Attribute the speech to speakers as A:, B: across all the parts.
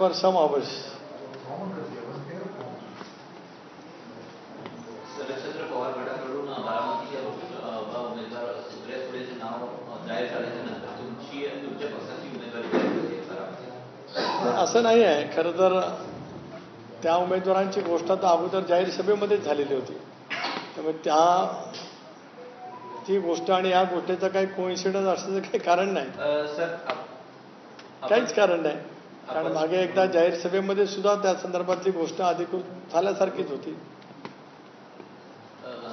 A: For some hours.
B: Sharadchandra Pawar गटाकडून बारामतीच्या उमेदवार सुप्रिया सुळेचे नाव जाहीर झाल्याच्या नंतर तुमच्या पक्षाची उमेदवारी
A: असं नाही आहे. खरं तर त्या उमेदवारांची गोष्ट तर अगोदर जाहीर सभेमध्येच झालेली होती. त्यामुळे ती गोष्ट आणि या गोष्टीचं काही कोइन्सिडन्स असण्याचं काही कारण नाही.
B: सर
A: काहीच कारण नाही. कारण मागे एकदा जाहीर सभेमध्ये सुद्धा त्या संदर्भातली गोष्ट अधिकृत झाल्यासारखीच होती.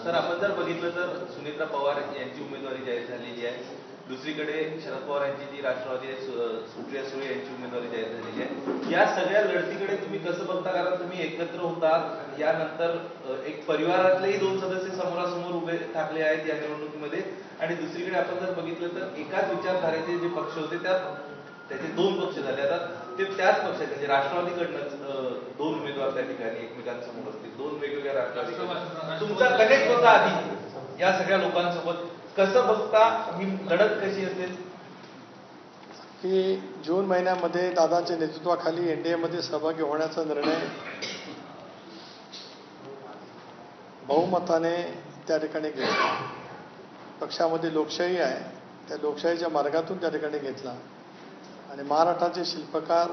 C: सर आपण जर बघितलं तर सुनेत्रा पवार यांची उमेदवारी जाहीर झालेली आहे. दुसरीकडे शरद पवार यांची जी राष्ट्रवादी सुप्रिया सुळे यांची उमेदवारी जाहीर झालेली आहे. या सगळ्या लढतीकडे तुम्ही कसं बघता? कारण तुम्ही एकत्र होतात, यानंतर एक परिवारातलेही दोन सदस्य समोरासमोर उभे ठाकले आहेत या निवडणुकीमध्ये, आणि दुसरीकडे आपण जर बघितलं तर एकाच विचारधारेचे जे पक्ष होते त्याचे दोन पक्ष झाले. आता ते त्याच पक्षाचे म्हणजे राष्ट्रवादीकडनं दोन उमेदवार त्या ठिकाणी एकमेकांसमोर असतील, दोन वेगवेगळ्या राष्ट्रवादी. तुमचा कनेक्ट होता आधी या सगळ्या लोकांसोबत, कसं बघता ही लढत कशी असेल?
A: की जून महिन्यामध्ये दादाच्या नेतृत्वाखाली एनडीएमध्ये सहभागी होण्याचा निर्णय बहुमताने त्या ठिकाणी घेतला. पक्षामध्ये लोकशाही आहे, त्या लोकशाहीच्या मार्गातून त्या ठिकाणी घेतला आणि महाराष्ट्राचे शिल्पकार